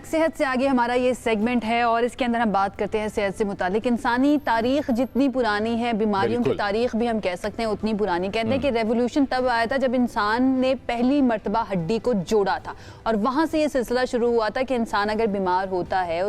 صحت سے آگے ہمارا یہ سیگمنٹ ہے اور اس کے اندر ہم بات کرتے ہیں صحت سے متعلق. انسانی تاریخ جتنی پرانی ہے, بیماریوں کی تاریخ بھی ہم کہہ سکتے ہیں اتنی پرانی. کہتے ہیں کہ ریولوشن تب آیا تھا جب انسان نے پہلی مرتبہ ہڈی کو جوڑا تھا, اور وہاں سے یہ سلسلہ شروع ہوا تھا کہ انسان اگر بیمار ہوتا ہے,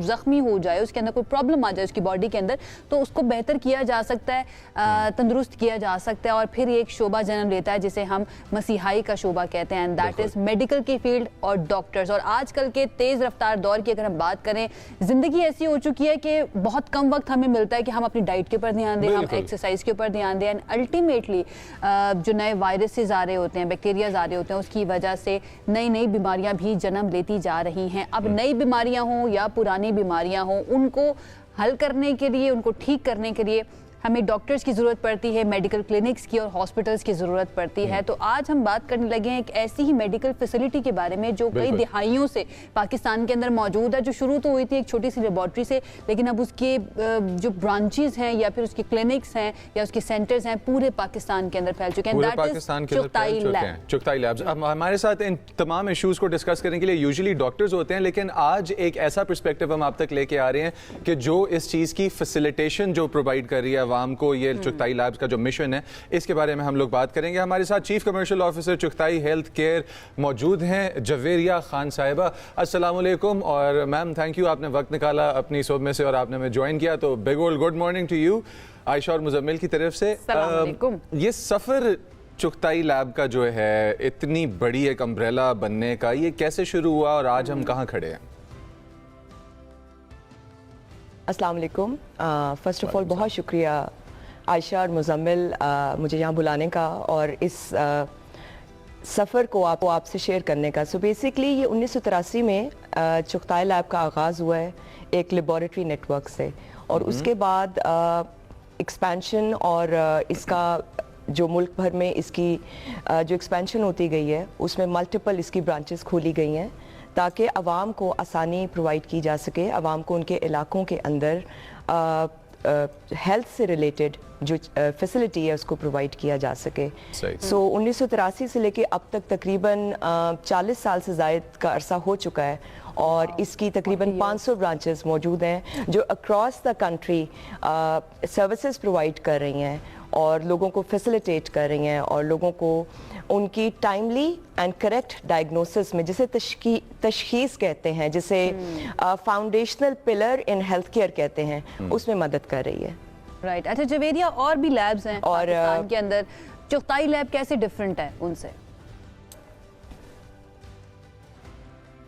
زخمی ہو جائے, اس کے اندر کوئی پرابلم آ جائے اس کی باڈی کے اندر, تو اس کو بہتر کیا جا سکتا ہے, تندرست کیا جا سکتا ہے. اور پھر ایک شعبہ جنم لیتا ہے جسے ہم مسیحائی کا شعبہ کہتے ہیں, اینڈ دیٹ از میڈیکل کی فیلڈ اور ڈاکٹرز. اور آج کل کے تیز رفتار دور کی اگر ہم بات کریں, زندگی ایسی ہو چکی ہے کہ بہت کم وقت ہمیں ملتا ہے کہ ہم اپنی ڈائٹ کے اوپر دھیان دیں, ہم ایکسرسائز کے اوپر دھیان دیں. اینڈ الٹیمیٹلی جو نئے وائرسز آ رہے ہوتے ہیں, بیکٹیریاز آ رہے ہوتے ہیں, اس کی وجہ سے نئی نئی بیماریاں بھی جنم لیتی جا رہی ہیں. اب نئی بیماریاں ہوں یا پرانی بیماریاں ہوں, ان کو حل کرنے کے لیے, ان کو ٹھیک کرنے کے لیے ہمیں ڈاکٹرز کی ضرورت پڑتی ہے, میڈیکل کلینکس کی اور ہاسپٹلز کی ضرورت پڑتی ہے. تو آج ہم بات کرنے لگے ہیں ایک ایسی ہی میڈیکل فیسلٹی کے بارے میں جو کئی دہائیوں سے پاکستان کے اندر موجود ہے, جو شروع تو ہوئی تھی ایک چھوٹی سی لیبارٹری سے, لیکن اب اس کے جو برانچز ہیں یا پھر اس کے کلینکس ہیں یا اس کے سینٹرز ہیں پورے پاکستان کے اندر پھیل چکے ہیں. That is Chughtai lab. Chughtai labs. اب ہمارے ساتھ ان تمام ایشوز کو ڈسکس کرنے کے لیے یوزلی ڈاکٹرز ہوتے ہیں, لیکن آج ایک ایسا پرسپیکٹیو ہم آپ تک لے کے آ رہے ہیں کہ جو اس چیز کی فیسیلیٹیشن جو پرووائڈ کر رہی ہے عوام کو, یہ چغتائی لیبز کا جو مشن ہے, اس کے بارے میں ہم لوگ بات کریں گے. ہمارے ساتھ chief commercial officer Chughtai health care موجود ہیں, جویریہ خان صاحبہ. السلام علیکم. اور میم تھینک یو, آپ نے وقت نکالا اپنی صوبے میں سے اور آپ نے ہمیں جوائن کیا, تو big old good morning to you. Ayesha اور مزمل کی طرف سے السلام علیکم. یہ سفر چغتائی لیب کا جو ہے اتنی بڑی ایک امبریلا بننے کا, یہ کیسے شروع ہوا اور آج ہم کہاں کھڑے ہیں؟ السلام علیکم. فرسٹ آف آل بہت شکریہ عائشہ اور مزمل مجھے یہاں بلانے کا اور اس سفر کو آپ سے شیئر کرنے کا. سو بیسکلی یہ 1983 میں چغتائی لیب کا آغاز ہوا ہے ایک لیبارٹری نیٹ ورک سے, اور اس کے بعد ایکسپینشن اور اس کا جو ملک بھر میں اس کی جو ایکسپینشن ہوتی گئی ہے, اس میں ملٹیپل اس کی برانچز کھولی گئی ہیں تاکہ عوام کو آسانی پرووائڈ کی جا سکے, عوام کو ان کے علاقوں کے اندر ہیلتھ سے ریلیٹڈ جو فیسلٹی ہے اس کو پرووائڈ کیا جا سکے. سو 1983 سے لے کے اب تک تقریباً 40 سال سے زائد کا عرصہ ہو چکا ہے, اور اس کی تقریباً 500 برانچز موجود ہیں جو across the country services provide کر رہی ہیں اور لوگوں کو فیسیلیٹیٹ کر رہی ہیں, اور لوگوں کو ان کی ٹائملی اینڈ کریکٹ ڈائگنوسس میں, جسے تشخیص کہتے ہیں, جسے foundational pillar in health care کہتے ہیں, اس میں مدد کر رہی ہے. رائٹ. اچھا جویریہ, اور بھی لیبز ہیں پاکستان کے اندر, چغتائی لیب کیسے ڈفرینٹ ہے ان سے؟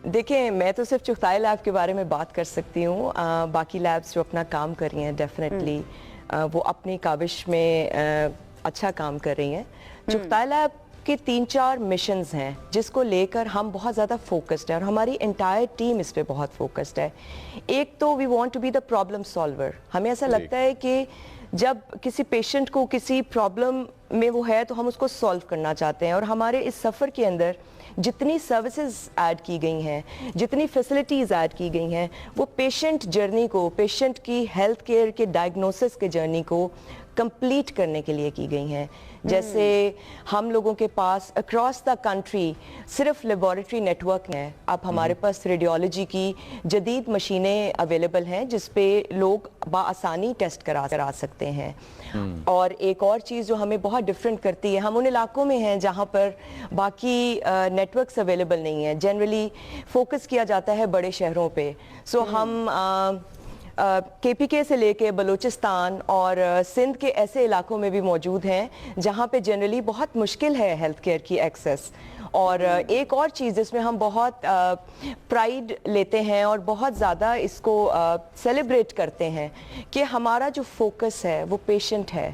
دیکھیں, میں تو صرف چغتائی لیب کے بارے میں بات کر سکتی ہوں, باقی لیبز جو اپنا کام کر رہی ہیں ڈیفینیٹلی وہ اپنی کاوش میں اچھا کام کر رہی ہیں. چغتائی لیب کے 3-4 مشنز ہیں جس کو لے کر ہم بہت زیادہ فوکسڈ ہیں, اور ہماری انٹائر ٹیم اس پہ بہت فوکسڈ ہے. ایک تو we want to be the problem solver. ہمیں ایسا لگتا ہے کہ جب کسی پیشنٹ کو کسی پرابلم میں وہ ہے تو ہم اس کو سالو کرنا چاہتے ہیں, اور ہمارے اس سفر کے اندر جتنی سروسز ایڈ کی گئی ہیں, جتنی فیسلٹیز ایڈ کی گئی ہیں, وہ پیشنٹ جرنی کو, پیشنٹ کی ہیلتھ کیئر کے ڈائگنوسس کے جرنی کو کمپلیٹ کرنے کے لیے کی گئی ہیں. جیسے ہم لوگوں کے پاس اکراس دا کنٹری صرف لیبارٹری نیٹ ورک ہے, اب ہمارے پاس ریڈیولوجی کی جدید مشینیں اویلیبل ہیں جس پہ لوگ بآسانی ٹیسٹ کرا سکتے ہیں. اور ایک اور چیز جو ہمیں بہت ڈفرینٹ کرتی ہے, ہم ان علاقوں میں ہیں جہاں پر باقی نیٹ ورکس اویلیبل نہیں ہیں. جنرلی فوکس کیا جاتا ہے بڑے شہروں پہ. سو ہم کے پی کے سے لے کے بلوچستان اور سندھ کے ایسے علاقوں میں بھی موجود ہیں جہاں پہ جنرلی بہت مشکل ہے ہیلتھ کیئر کی ایکسیس. اور ایک اور چیز جس میں ہم بہت پرائیڈ لیتے ہیں اور بہت زیادہ اس کو سیلیبریٹ کرتے ہیں کہ ہمارا جو فوکس ہے وہ پیشنٹ ہے.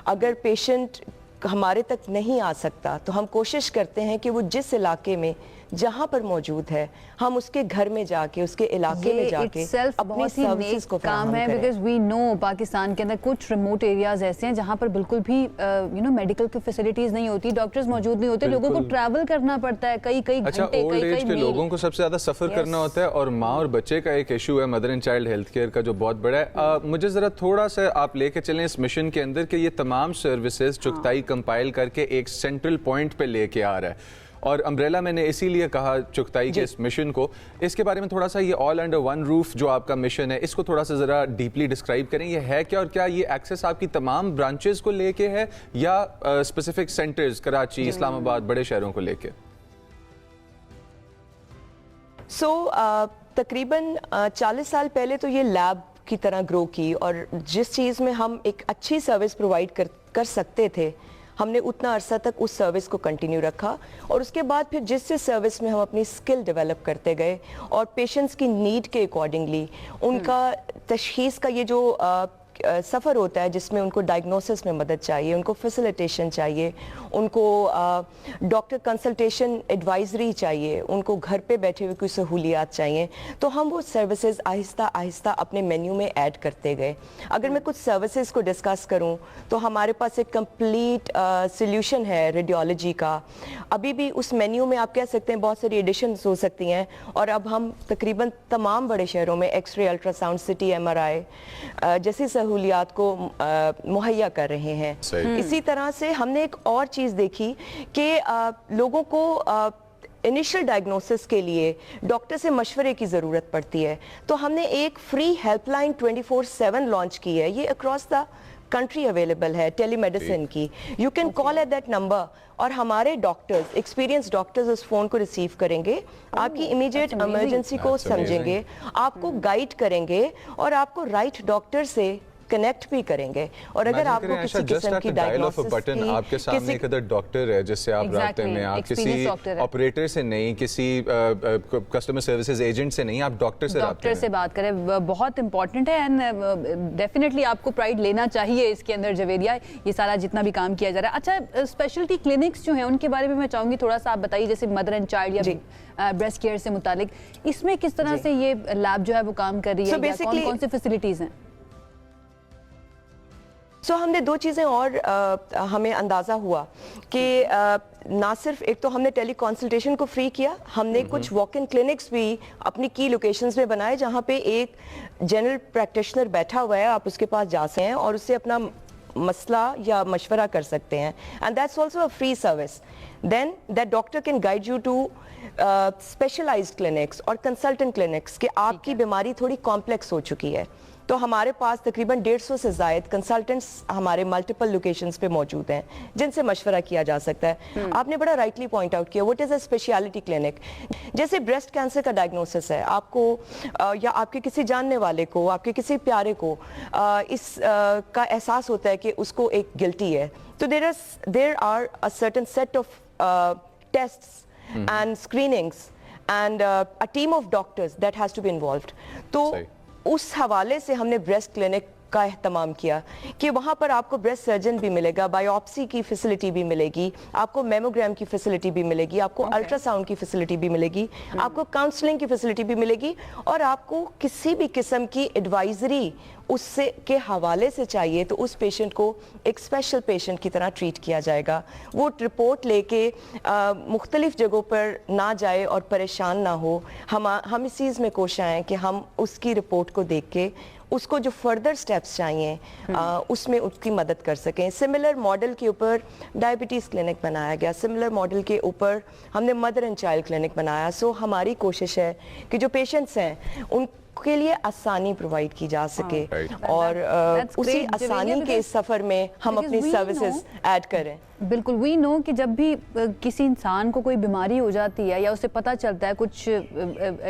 اگر پیشنٹ ہمارے تک نہیں آ سکتا تو ہم کوشش کرتے ہیں کہ وہ جس علاقے میں جہاں پر موجود ہے ہم اس کے گھر میں جا کے, اس کے علاقے میں جا کے اپنی سروسز کو فراہم کریں. بیکاز وی نو پاکستان کے اندر کچھ ریموٹ ایریاز ایسے ہیں جہاں پر بالکل بھی میڈیکل کی فیسلٹیز نہیں ہوتی, ڈاکٹرز موجود نہیں ہوتے, لوگوں کو ٹریول کرنا پڑتا ہے کئی گھنٹے, اولڈ ایج کے لوگوں کو سب سے زیادہ سفر کرنا ہوتا ہے, اور ماں اور بچے کا ایک ایشو ہے mother and child health care کا جو بہت بڑا ہے. مجھے ذرا تھوڑا سا آپ لے کے چلیں اس مشن کے اندر کہ یہ تمام سروسز چغتائی کمپائل کر کے ایک سینٹرل پوائنٹ پہ لے کے آ رہا ہے, اور امبریلا میں نے اسی لیے کہا چغتائی کے اس مشن کو, اس کے بارے میں تھوڑا سا یہ آل انڈر ون روف جو آپ کا مشن ہے اس کو تھوڑا سا ذرا ڈیپلی ڈسکرائب کریں, یہ ہے کیا, اور کیا یہ ایکسیس آپ کی تمام برانچز کو لے کے ہے یا اسپیسیفک سینٹرز کراچی, اسلام آباد, بڑے شہروں کو لے کے؟ تقریباً 40 سال پہلے تو یہ لیب کی طرح گرو کی, اور جس چیز میں ہم ایک اچھی سروس پرووائڈ کر سکتے تھے ہم نے اتنا عرصہ تک اس سروس کو کنٹینیو رکھا, اور اس کے بعد پھر جس سروس میں ہم اپنی سکل ڈیولپ کرتے گئے اور پیشنٹس کی نیڈ کے اکارڈنگلی ان کا تشخیص کا یہ جو سفر ہوتا ہے جس میں ان کو ڈائگنوسس میں مدد چاہیے, ان کو فیسیلیٹیشن چاہیے, ان کو ڈاکٹر کنسلٹیشن ایڈوائزری چاہیے, ان کو گھر پہ بیٹھے ہوئے کوئی سہولیات چاہیے, تو ہم وہ سروسز آہستہ آہستہ اپنے مینیو میں ایڈ کرتے گئے. اگر میں کچھ سروسز کو ڈسکس کروں تو ہمارے پاس ایک کمپلیٹ سلیوشن ہے ریڈیولوجی کا. ابھی بھی اس مینیو میں آپ کہہ سکتے ہیں بہت ساری ایڈیشنز ہو سکتی ہیں, اور اب ہم تقریباً تمام بڑے شہروں میں X ray, ultrasound, CT, M R I جیسی سہولیات کو مہیا کر رہے ہیں. اسی طرح سے ہم نے ایک اور چیز دیکھی کہ لوگوں کو انیشل ڈائگنوسس کے لیے ڈاکٹر سے مشورے کی ضرورت پڑتی ہے, تو ہم نے ایک فری ہیلپ لائن 24/7 لانچ کی ہے. یہ اکراس دا کنٹری اویلیبل ہے, ٹیلی میڈیسن کی. You can call at that number, اور ہمارے ڈاکٹرز, ایکسپیرینس ڈاکٹرز اس فون کو ریسیو کریں گے, آپ کی امیڈیٹ ایمرجنسی کو سمجھیں گے, آپ کو گائیڈ کریں گے, اور آپ کو رائٹ ڈاکٹر سے کنیکٹ بھی کریں گے. اور اگر آپ کو کسی قسم کی ڈائگنوسس کی, آپ کے سامنے ایک ادھر ڈاکٹر ہے جس سے آپ رابطے میں, آپ کسی آپریٹر سے نہیں, کسی کسٹمر سروسز ایجنٹ سے نہیں, آپ ڈاکٹر سے ڈاکٹر سے بات کریں, بہت امپورٹنٹ ہے. اینڈ ڈیفینیٹلی آپ کو پرائڈ لینا چاہیے اس کے اندر جویریہ, یہ سارا جتنا بھی کام کیا جا رہا ہے. اچھا, اسپیشلٹی کلینکس جو ہیں ان کے بارے میں میں چاہوں گی تھوڑا سا آپ بتائیے, جیسے مدر اینڈ چائلڈ یا بریسٹ کیئر سے متعلق, اس میں کس طرح سے یہ لیب جو ہے وہ کام کر رہی ہے, کون کون سی فیسلٹیز ہیں؟ ہم نے 2 چیزیں اور ہمیں اندازہ ہوا کہ نہ صرف ایک تو ہم نے ٹیلی کنسلٹیشن کو فری کیا, ہم نے کچھ واک ان کلینکس بھی اپنی کی لوکیشنز میں بنائے جہاں پہ ایک جنرل پریکٹیشنر بیٹھا ہوا ہے, آپ اس کے پاس جا سکتے ہیں اور اس سے اپنا مسئلہ یا مشورہ کر سکتے ہیں. And that's also a free service. Then that doctor can guide you to specialised clinics اور کنسلٹنٹ کلینکس کہ آپ کی بیماری تھوڑی کمپلیکس ہو چکی ہے, تو ہمارے پاس تقریباً 150 سے زائد کنسلٹنٹس ہمارے ملٹیپل لوکیشنز پہ موجود ہیں جن سے مشورہ کیا جا سکتا ہے. آپ نے بڑا رائٹلی پوائنٹ آؤٹ کیا, what is a speciality clinic. جیسے بریسٹ کینسر کا ڈائگنوسس ہے, آپ کو یا آپ کے کسی جاننے والے کو, آپ کے کسی پیارے کو اس کا احساس ہوتا ہے کہ اس کو ایک گلٹی ہے, تو there are a certain set of tests and screenings and a team of doctors that has to be involved. تو اس حوالے سے ہم نے بریسٹ کلینک کا اہتمام کیا کہ وہاں پر آپ کو بریسٹ سرجن بھی ملے گا, بایوپسی کی فیسلٹی بھی ملے گی, آپ کو میموگرام کی فیسلٹی بھی ملے گی, آپ کو الٹرا ساؤنڈ کی فیسلٹی بھی ملے گی, آپ کو کاؤنسلنگ کی فیسلٹی بھی ملے گی, اور آپ کو کسی بھی قسم کی ایڈوائزری اس سے کے حوالے سے چاہیے تو اس پیشنٹ کو ایک اسپیشل پیشنٹ کی طرح ٹریٹ کیا جائے گا. وہ رپورٹ لے کے مختلف جگہوں پر نہ جائے اور پریشان نہ ہو. ہم اس چیز میں کوشاں ہیں کہ ہم اس کی رپورٹ کو دیکھ کے اس کو جو فردر سٹیپس چاہیے اس میں اس کی مدد کر سکیں. سملر ماڈل کے اوپر ڈائبٹیز کلینک بنایا گیا, سملر ماڈل کے اوپر ہم نے مدر اینڈ چائلڈ کلینک بنایا. سو ہماری کوشش ہے کہ جو پیشنٹس ہیں ان کے لیے آسانی پرووائڈ کی جا سکے, اور اسی آسانی کے سفر میں ہم اپنی سروسز ایڈ کریں. بالکل, وی نو کہ جب بھی کسی انسان کو کوئی بیماری ہو جاتی ہے یا اسے پتہ چلتا ہے, کچھ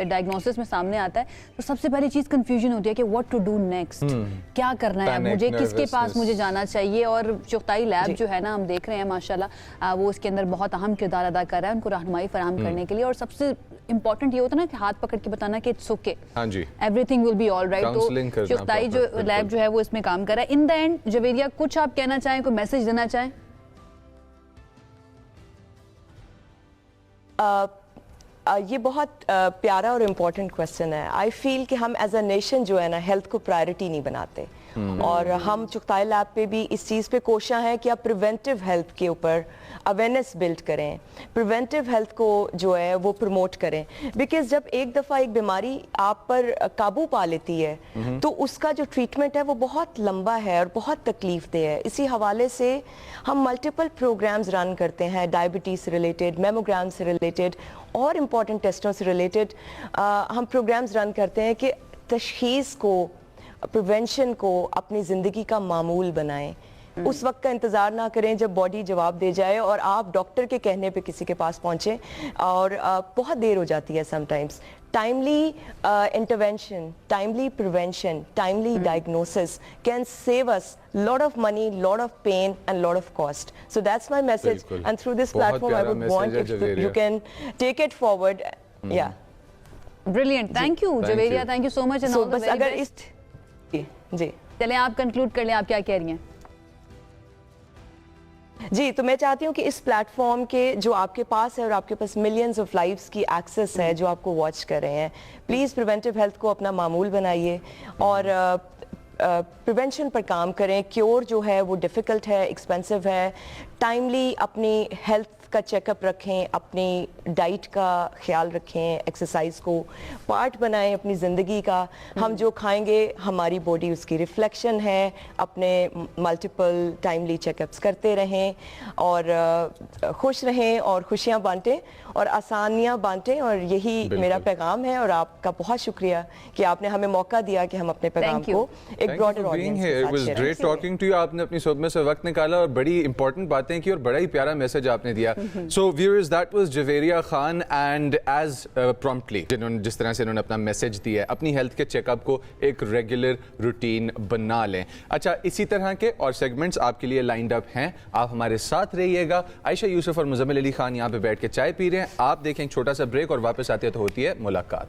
ڈائگنوسس میں سامنے آتا ہے, تو سب سے پہلی چیز کنفیوژن ہوتی ہے کہ واٹ ٹو ڈو نیکسٹ, کیا کرنا ہے مجھے, کس کے پاس مجھے جانا چاہیے. اور چغتائی لیب جو ہے نا, ہم دیکھ رہے ہیں ماشاءاللہ وہ اس کے اندر بہت اہم کردار ادا کر رہا ہے ان کو رہنمائی فراہم کرنے کے لیے. اور سب سے امپورٹنٹ یہ ہوتا ہے نا کہ ہاتھ پکڑ کے بتانا کہ it's okay, everything will be all right. تو چغتائی جو لیب جو ہے وہ اس میں کام کر رہا ہے. ان دا اینڈ جویریہ, کچھ آپ کہنا چاہیں, کوئی میسج دینا چاہیں؟ یہ بہت پیارا اور امپورٹنٹ کویسچن ہے. آئی فیل کہ ہم ایز اے نیشن جو ہے نا ہیلتھ کو پرائرٹی نہیں بناتے. اور ہم چغتائی لیب پہ بھی اس چیز پہ کوشاں ہیں کہ آپ پریونٹیو ہیلتھ کے اوپر اویئرنیس بلڈ کریں, پریونٹیو ہیلتھ کو جو ہے وہ پروموٹ کریں, بیکاز جب ایک دفعہ ایک بیماری آپ پر قابو پا لیتی ہے تو اس کا جو ٹریٹمنٹ ہے وہ بہت لمبا ہے اور بہت تکلیف دہ ہے. اسی حوالے سے ہم ملٹیپل پروگرامز رن کرتے ہیں, ڈائبٹیز سے ریلیٹڈ, میموگرام سے ریلیٹڈ اور امپورٹنٹ ٹیسٹوں سے ریلیٹڈ ہم پروگرامز رن کرتے ہیں کہ تشخیص کو, پریونشن کو اپنی زندگی کا معمول بنائیں. اس وقت کا انتظار نہ کریں جب باڈی جواب دے جائے اور آپ ڈاکٹر کے کہنے پہ کسی کے پاس پہنچیں, اور بہت دیر ہو جاتی ہے some times. Timely intervention, timely prevention, timely diagnosis can save us lot of money, lot of pain and lot of cost. So that's my message. And through this platform I would want if you can take it forward. Yeah. Brilliant. Thank you, Javeria. Thank you so much and all the very best. جی چلیں آپ conclude کر لیں, آپ کیا کہہ رہی ہیں؟ جی تو میں چاہتی ہوں کہ اس پلیٹ فارم کے جو آپ کے پاس ہے اور آپ کے پاس ملینز آف لائفز کی ایکسیس ہے جو آپ کو واچ کر رہے ہیں, پلیز پریونٹیو ہیلتھ کو اپنا معمول بنائیے اور پریونشن پر کام کریں. کیور جو ہے وہ ڈیفیکلٹ ہے, ایکسپینسو ہے. ٹائملی اپنی ہیلتھ کا چیک اپ رکھیں, اپنی ڈائٹ کا خیال رکھیں, ایکسرسائز کو پارٹ بنائیں اپنی زندگی کا. ہم جو کھائیں گے ہماری باڈی اس کی ریفلیکشن ہے. اپنے ملٹیپل ٹائملی چیک اپس کرتے رہیں اور خوش رہیں اور خوشیاں بانٹیں اور آسانیاں بانٹیں, اور یہی میرا پیغام ہے. اور آپ کا بہت شکریہ کہ آپ نے ہمیں موقع دیا کہ ہم اپنے پیغام کو ایک براڈر آڈینس کے ساتھ شیئر کریں. It was great talking to you. آپ نے اپنی صحبت میں سے وقت نکالا اور بڑی امپورٹنٹ باتیں کی اور بڑا ہی پیارا میسج آپ نے دیا. So viewers, that was Javeria Khan, and as promptly جس طرح سے انہوں نے اپنا میسج دیا ہے, اپنی ہیلتھ کے چیک اپ کو ایک ریگولر روٹین بنا لیں. اچھا, اسی طرح کے اور سیگمنٹس آپ کے لیے لائنڈ اپ ہیں, آپ ہمارے ساتھ رہیے گا. عائشہ یوسف اور مزمل علی خان یہاں پہ بیٹھ کے چائے پی رہے ہیں, آپ دیکھیں ایک چھوٹا سا بریک اور واپس آتے تو ہوتی ہے ملاقات.